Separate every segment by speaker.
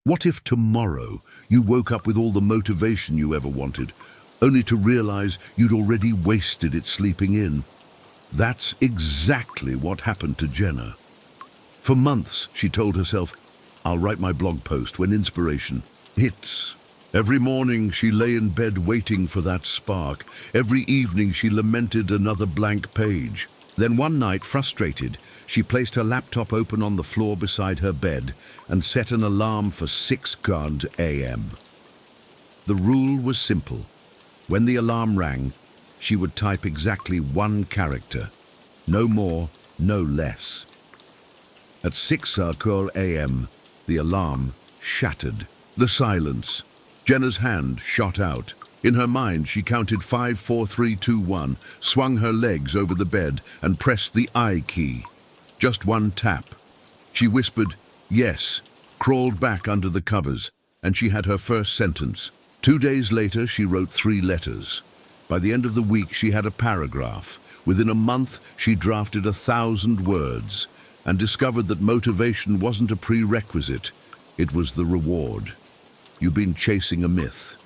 Speaker 1: What if tomorrow you woke up with all the motivation you ever wanted, only to realize you'd already wasted it sleeping in? That's exactly what happened to Jenna. For months, she told herself, I'll write my blog post when inspiration hits. Every morning, she lay in bed waiting for that spark. Every evening, she lamented another blank page. Then one night, frustrated, she placed her laptop open on the floor beside her bed and set an alarm for 6 a.m. The rule was simple. When the alarm rang, she would type exactly 1 character. No more, no less. At 6 a.m., the alarm shattered. The silence. Jenna's hand shot out. In her mind, she counted 5, 4, 3, 2, 1, swung her legs over the bed and pressed the I key. Just one tap. She whispered, yes, crawled back under the covers, and she had her first sentence. 2 days later, she wrote 3 letters. By the end of the week, she had a paragraph. Within a month, she drafted 1,000 words and discovered that motivation wasn't a prerequisite. It was the reward. You've been chasing a myth.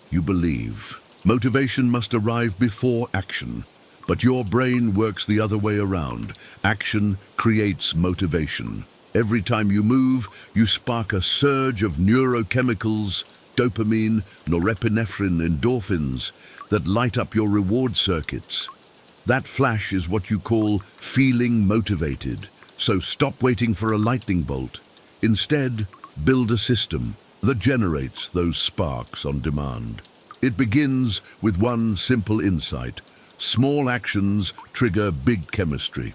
Speaker 1: You believe motivation must arrive before action, but your brain works the other way around. Action creates motivation. Every time you move, you spark a surge of neurochemicals, dopamine, norepinephrine, endorphins, that light up your reward circuits. That flash is what you call feeling motivated. So stop waiting for a lightning bolt. Instead, build a system that generates those sparks on demand. It begins with one simple insight. Small actions trigger big chemistry.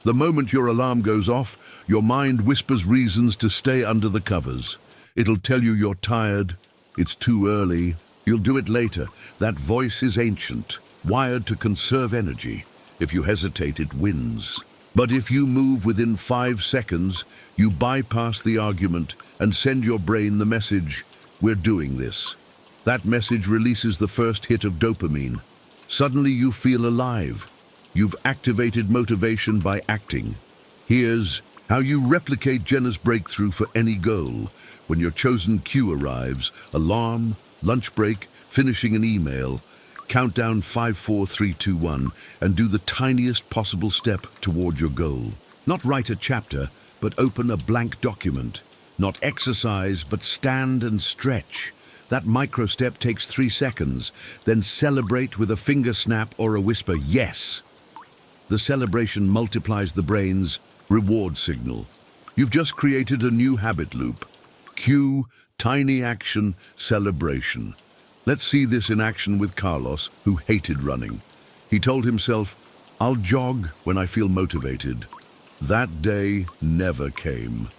Speaker 1: The moment your alarm goes off, your mind whispers reasons to stay under the covers. It'll tell you you're tired, it's too early, you'll do it later. That voice is ancient, wired to conserve energy. If you hesitate, it wins. But if you move within 5 seconds, you bypass the argument and send your brain the message, we're doing this. That message releases the first hit of dopamine. Suddenly you feel alive. You've activated motivation by acting. Here's how you replicate Jenna's breakthrough for any goal. When your chosen cue arrives, alarm, lunch break, finishing an email, count down 5, 4, 3, 2, 1, and do the tiniest possible step toward your goal. Not write a chapter, but open a blank document. Not exercise, but stand and stretch. That micro step takes 3 seconds. Then celebrate with a finger snap or a whisper, yes. The celebration multiplies the brain's reward signal. You've just created a new habit loop. Cue, tiny action, celebration. Let's see this in action with Carlos, who hated running. He told himself, I'll jog when I feel motivated. That day never came.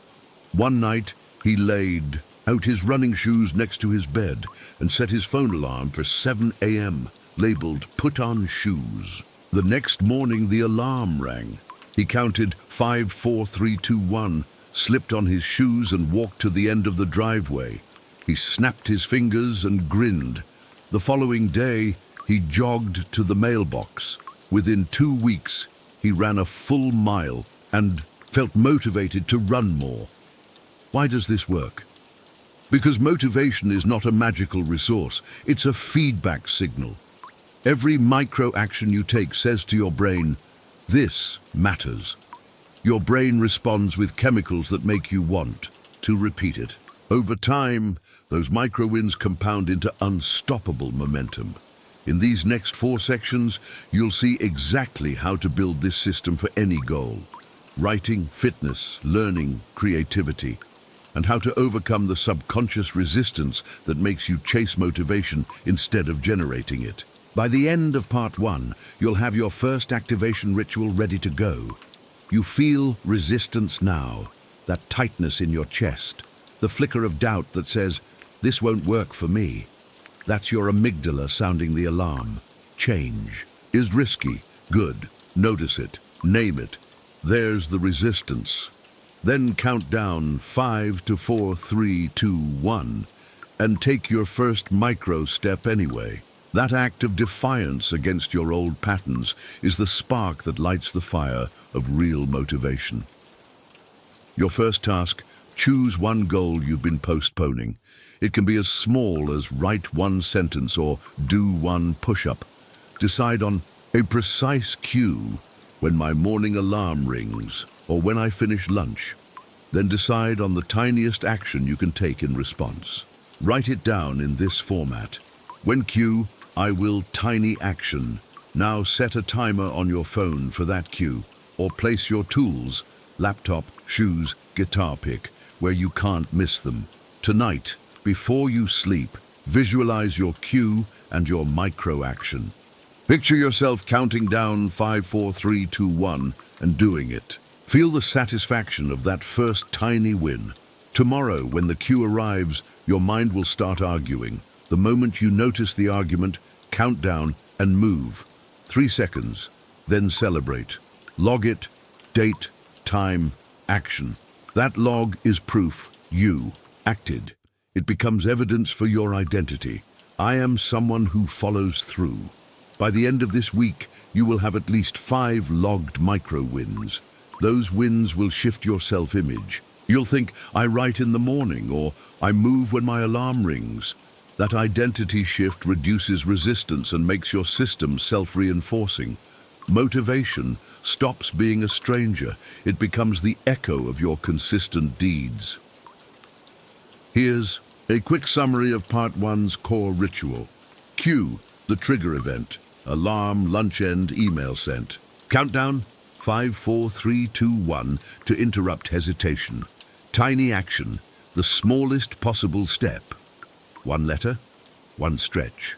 Speaker 1: One night, he laid out his running shoes next to his bed and set his phone alarm for 7 a.m., labeled Put On Shoes. The next morning, the alarm rang. He counted 5, 4, 3, 2, 1, slipped on his shoes and walked to the end of the driveway. He snapped his fingers and grinned. The following day, he jogged to the mailbox. Within 2 weeks, he ran a full mile and felt motivated to run more. Why does this work? Because motivation is not a magical resource, it's a feedback signal. Every micro action you take says to your brain, this matters. Your brain responds with chemicals that make you want to repeat it. Over time, those micro wins compound into unstoppable momentum. In these next 4 sections, you'll see exactly how to build this system for any goal. Writing, fitness, learning, creativity, and how to overcome the subconscious resistance that makes you chase motivation instead of generating it. By the end of part 1, you'll have your first activation ritual ready to go. You feel resistance now, that tightness in your chest, the flicker of doubt that says, this won't work for me. That's your amygdala sounding the alarm. Change is risky. Good. Notice it. Name it. There's the resistance. Then count down 5 to 4, 3, 2, 1, and take your first micro step anyway. That act of defiance against your old patterns is the spark that lights the fire of real motivation. Your first task, Choose one goal you've been postponing. It can be as small as write one sentence or do one push-up. Decide on a precise cue when my morning alarm rings or when I finish lunch. Then decide on the tiniest action you can take in response. Write it down in this format. When cue, I will tiny action. Now set a timer on your phone for that cue, or place your tools, laptop, shoes, guitar pick, where you can't miss them. Tonight, before you sleep, visualize your cue and your micro action. Picture yourself counting down 5, 4, 3, 2, 1 and doing it. Feel the satisfaction of that first tiny win. Tomorrow, when the cue arrives, your mind will start arguing. The moment you notice the argument, count down and move. 3 seconds, then celebrate. Log it, date, time, action. That log is proof you acted. It becomes evidence for your identity. I am someone who follows through. By the end of this week, you will have at least 5 logged micro wins. Those wins will shift your self-image. You'll think, I write in the morning, or I move when my alarm rings. That identity shift reduces resistance and makes your system self-reinforcing. Motivation stops being a stranger. It becomes the echo of your consistent deeds. Here's a quick summary of Part 1's core ritual. Cue, the trigger event. Alarm, lunch end, email sent. Countdown, 5, 4, 3, 2, 1 to interrupt hesitation. Tiny action, the smallest possible step. 1 letter, 1 stretch.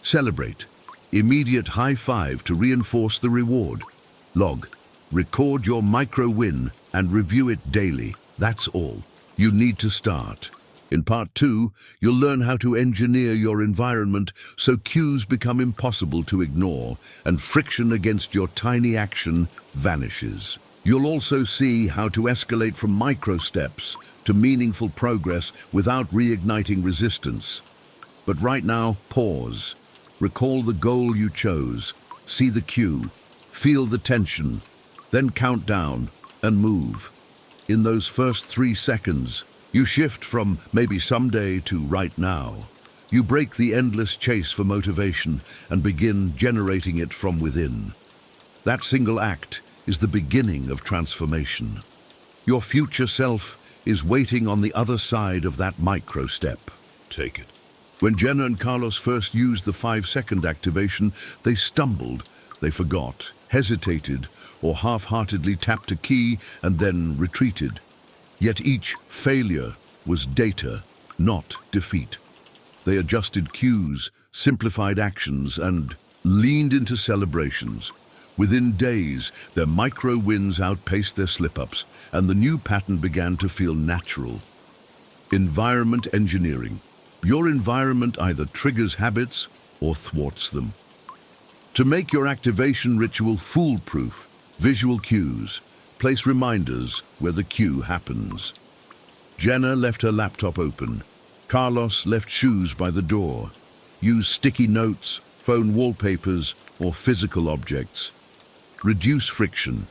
Speaker 1: Celebrate, immediate high five to reinforce the reward. Log, record your micro win and review it daily. That's all. You need to start. In Part 2, you'll learn how to engineer your environment so cues become impossible to ignore and friction against your tiny action vanishes. You'll also see how to escalate from micro steps to meaningful progress without reigniting resistance. But right now, pause. Recall the goal you chose. See the cue. Feel the tension. Then count down and move. In those first 3 seconds, you shift from maybe someday to right now. You break the endless chase for motivation and begin generating it from within. That single act is the beginning of transformation. Your future self is waiting on the other side of that micro step. Take it. When Jenna and Carlos first used the 5-second activation, they stumbled, they forgot, hesitated, or half-heartedly tapped a key and then retreated. Yet each failure was data, not defeat. They adjusted cues, simplified actions, and leaned into celebrations. Within days, their micro wins outpaced their slip-ups, and the new pattern began to feel natural. Environment engineering. Your environment either triggers habits or thwarts them. To make your activation ritual foolproof, visual cues. Place reminders where the cue happens. Jenna left her laptop open. Carlos left shoes by the door. Use sticky notes, phone wallpapers, or physical objects. Reduce friction.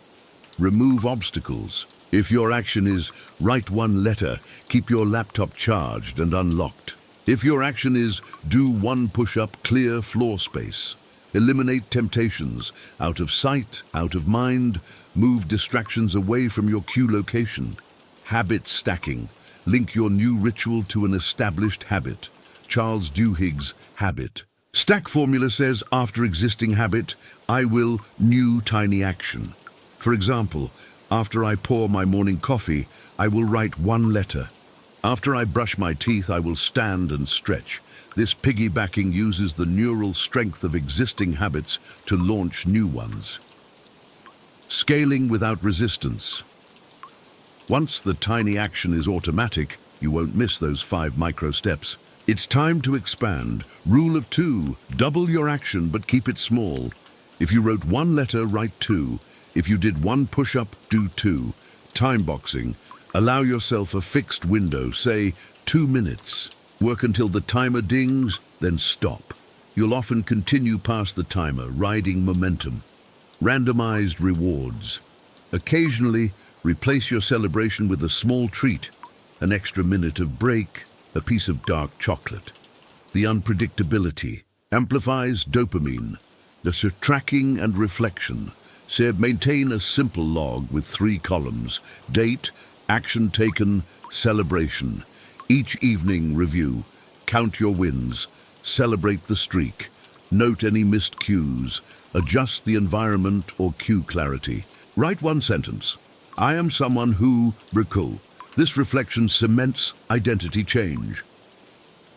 Speaker 1: Remove obstacles. If your action is write 1 letter, keep your laptop charged and unlocked. If your action is do 1 push-up, clear floor space. Eliminate temptations, out of sight, out of mind. Move distractions away from your cue location. Habit stacking. Link your new ritual to an established habit. Charles Duhigg's habit. Stack formula says after existing habit, I will new tiny action. For example, after I pour my morning coffee, I will write 1 letter. After I brush my teeth, I will stand and stretch. This piggybacking uses the neural strength of existing habits to launch new ones. Scaling without resistance. Once the tiny action is automatic, you won't miss those 5 micro steps. It's time to expand. Rule of 2, double your action but keep it small. If you wrote 1 letter, write 2. If you did 1 push-up, do 2. Time boxing. Allow yourself a fixed window, say 2 minutes. Work until the timer dings, then stop. You'll often continue past the timer, riding momentum. Randomized rewards. Occasionally, replace your celebration with a small treat. An extra minute of break, a piece of dark chocolate. The unpredictability amplifies dopamine. Thus tracking and reflection. Maintain a simple log with 3 columns: date, action taken, celebration. Each evening review. Count your wins. Celebrate the streak. Note any missed cues. Adjust the environment or cue clarity. Write 1 sentence. I am someone who, recall. This reflection cements identity change.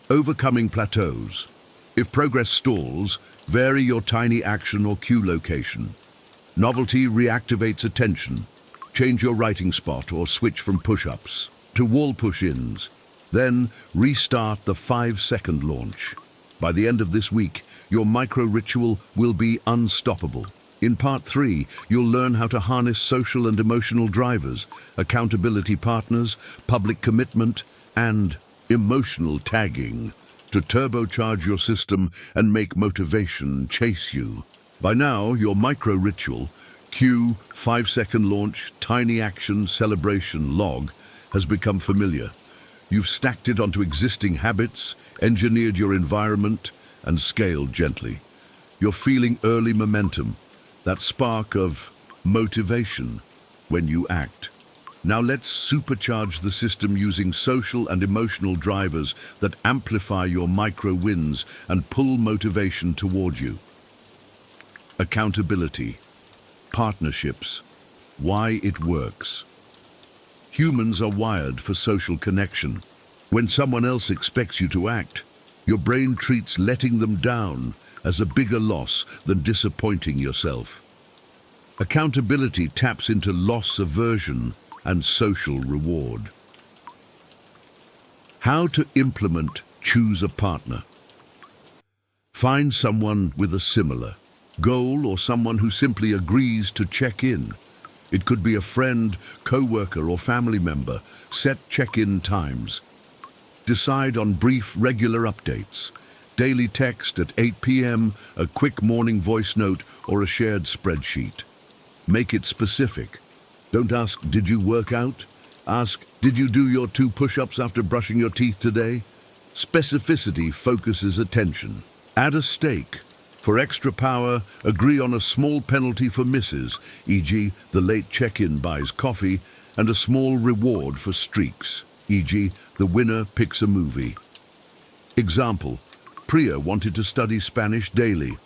Speaker 1: Overcoming plateaus. If progress stalls, vary your tiny action or cue location. Novelty reactivates attention. Change your writing spot or switch from push-ups to wall push-ins. Then restart the 5-second launch. By the end of this week, your micro-ritual will be unstoppable. In part 3, you'll learn how to harness social and emotional drivers, accountability partners, public commitment, and emotional tagging to turbocharge your system and make motivation chase you. By now, your micro-ritual, cue, 5-second launch, tiny action, celebration, log, has become familiar. You've stacked it onto existing habits, engineered your environment, and scaled gently. You're feeling early momentum, that spark of motivation when you act. Now let's supercharge the system using social and emotional drivers that amplify your micro wins and pull motivation toward you. Accountability, partnerships, why it works. Humans are wired for social connection. When someone else expects you to act, your brain treats letting them down as a bigger loss than disappointing yourself. Accountability taps into loss aversion and social reward. How to implement choose a partner. Find someone with a similar goal or someone who simply agrees to check in. It could be a friend, co-worker, or family member. Set check-in times. Decide on brief, regular updates. Daily text at 8 p.m., a quick morning voice note, or a shared spreadsheet. Make it specific. Don't ask, did you work out? Ask, did you do your 2 push-ups after brushing your teeth today? Specificity focuses attention. Add a stake. For extra power, agree on a small penalty for misses, e.g. the late check-in buys coffee, and a small reward for streaks, e.g. the winner picks a movie. Example, Priya wanted to study Spanish daily.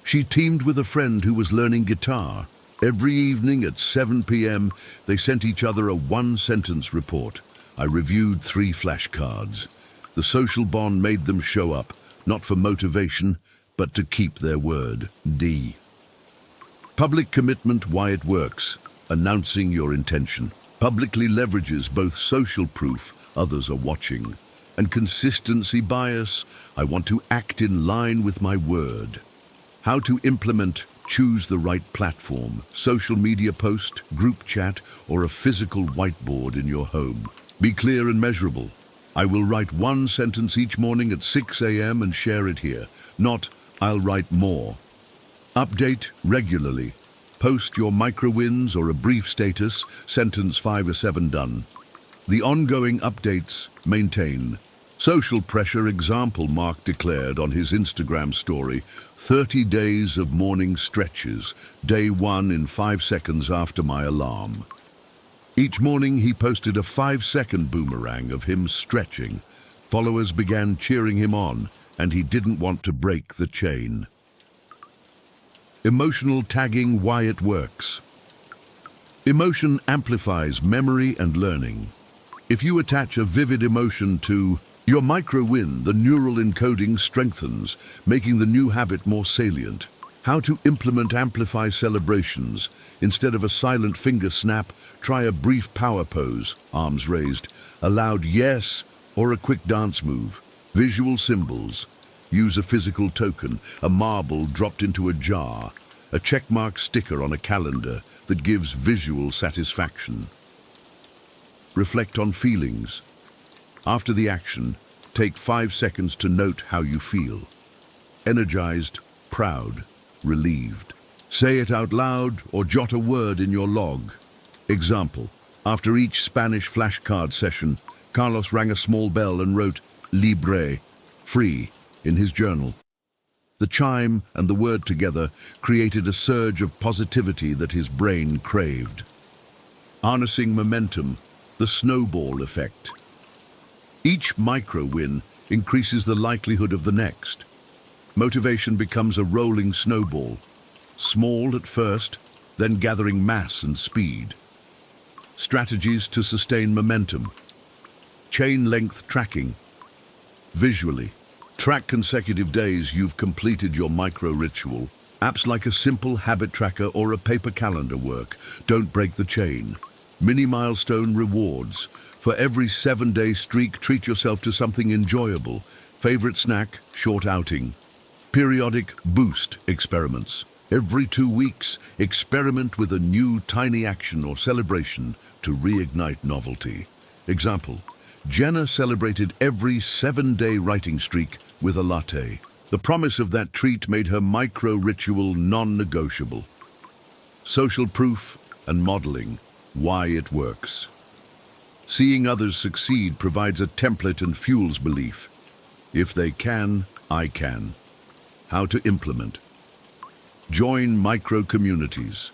Speaker 1: She teamed with a friend who was learning guitar. Every evening at 7 p.m., they sent each other a 1-sentence report. I reviewed 3 flashcards. The social bond made them show up, not for motivation, but to keep their word. D. Public commitment, why it works. Announcing your intention. Publicly leverages both social proof, others are watching, and consistency bias, I want to act in line with my word. How to implement choose the right platform, social media post, group chat, or a physical whiteboard in your home. Be clear and measurable. I will write 1 sentence each morning at 6 a.m. and share it here. Not, I'll write more. Update regularly. Post your micro wins or a brief status, sentence 5 or 7 done. The ongoing updates maintain. Social pressure example, Mark declared on his Instagram story, 30 days of morning stretches, day 1 in 5 seconds after my alarm. Each morning he posted a 5-second boomerang of him stretching. Followers began cheering him on, and he didn't want to break the chain. Emotional tagging, why it works. Emotion amplifies memory and learning. If you attach a vivid emotion to your micro-win, the neural encoding strengthens, making the new habit more salient. How to implement amplify celebrations. Instead of a silent finger snap, try a brief power pose, arms raised, a loud yes, or a quick dance move. Visual symbols. Use a physical token, a marble dropped into a jar, a checkmark sticker on a calendar that gives visual satisfaction. Reflect on feelings. After the action, take 5 seconds to note how you feel. Energized, proud, relieved. Say it out loud or jot a word in your log. Example, after each Spanish flashcard session, Carlos rang a small bell and wrote "Libre," free, in his journal. The chime and the word together created a surge of positivity that his brain craved. Harnessing momentum, the snowball effect. Each micro-win increases the likelihood of the next. Motivation becomes a rolling snowball, small at first, then gathering mass and speed. Strategies to sustain momentum. Chain length tracking. Visually, track consecutive days you've completed your micro-ritual. Apps like a simple habit tracker or a paper calendar work. Don't break the chain. Mini milestone rewards. For every 7-day streak, treat yourself to something enjoyable. Favorite snack, short outing. Periodic boost experiments. Every 2 weeks, experiment with a new tiny action or celebration to reignite novelty. Example, Jenna celebrated every 7-day writing streak with a latte. The promise of that treat made her micro-ritual non-negotiable. Social proof and modeling, why it works. Seeing others succeed provides a template and fuels belief. If they can, I can. How to implement. Join micro-communities.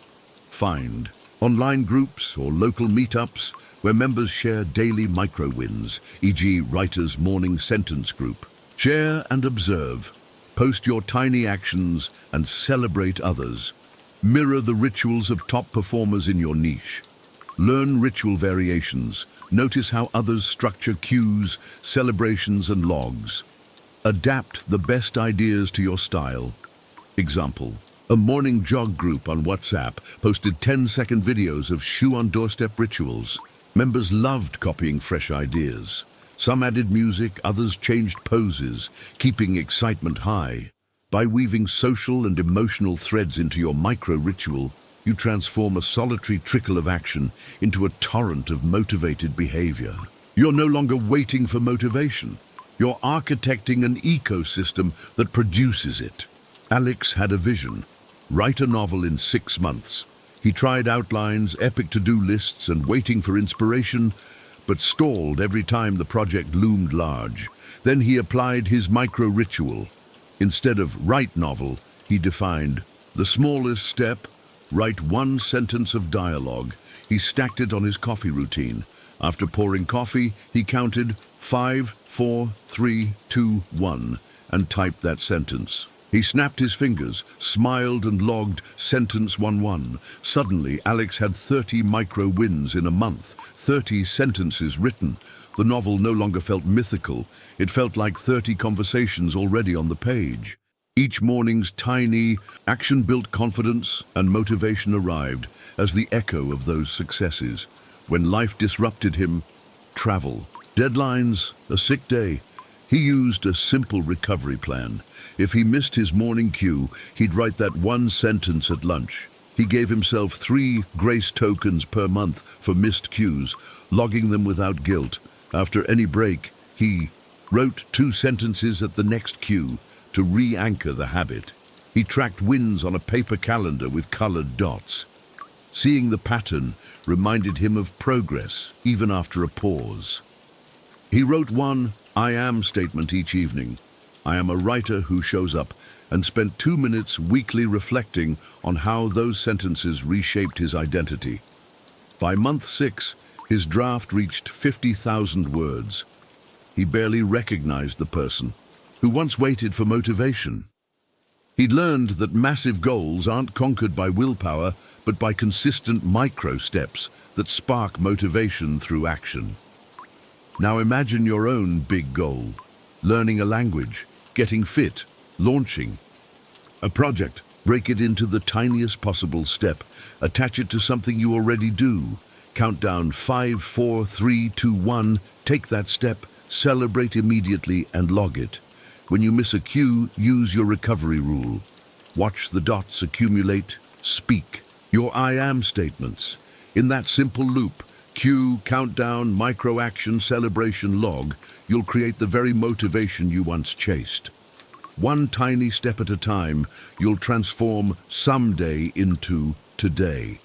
Speaker 1: Find online groups or local meetups where members share daily micro-wins, e.g. Writer's Morning Sentence Group. Share and observe. Post your tiny actions and celebrate others. Mirror the rituals of top performers in your niche. Learn ritual variations. Notice how others structure cues, celebrations, and logs. Adapt the best ideas to your style. Example, a morning jog group on WhatsApp posted 10-second videos of shoe-on-doorstep rituals. Members loved copying fresh ideas. Some added music, others changed poses, keeping excitement high. By weaving social and emotional threads into your micro-ritual, you transform a solitary trickle of action into a torrent of motivated behavior. You're no longer waiting for motivation. You're architecting an ecosystem that produces it. Alex had a vision. Write a novel in 6 months. He tried outlines, epic to-do lists, and waiting for inspiration, but stalled every time the project loomed large. Then he applied his micro-ritual. Instead of write novel, he defined the smallest step, write 1 sentence of dialogue. He stacked it on his coffee routine. After pouring coffee, he counted 5, 4, 3, 2, 1, and typed that sentence. He snapped his fingers, smiled, and logged sentence 11. Suddenly, Alex had 30 micro-wins in a month, 30 sentences written. The novel no longer felt mythical. It felt like 30 conversations already on the page. Each morning's tiny action built confidence, and motivation arrived as the echo of those successes. When life disrupted him, travel, deadlines, a sick day, he used a simple recovery plan. If he missed his morning cue, he'd write that 1 sentence at lunch. He gave himself 3 grace tokens per month for missed cues, logging them without guilt. After any break, he wrote 2 sentences at the next cue to re-anchor the habit. He tracked wins on a paper calendar with colored dots. Seeing the pattern reminded him of progress, even after a pause. He wrote 1 I am statement each evening. I am a writer who shows up, and spent 2 minutes weekly reflecting on how those sentences reshaped his identity. By month 6, his draft reached 50,000 words. He barely recognized the person who once waited for motivation. He'd learned that massive goals aren't conquered by willpower, but by consistent micro steps that spark motivation through action. Now imagine your own big goal: learning a language, getting fit, launching a project. Break it into the tiniest possible step. Attach it to something you already do. Count down 5, 4, 3, 2, 1. Take that step, celebrate immediately, and log it. When you miss a cue, use your recovery rule. Watch the dots accumulate. Speak your I am statements. In that simple loop, cue, countdown, micro-action, celebration, log, you'll create the very motivation you once chased. One tiny step at a time, you'll transform someday into today.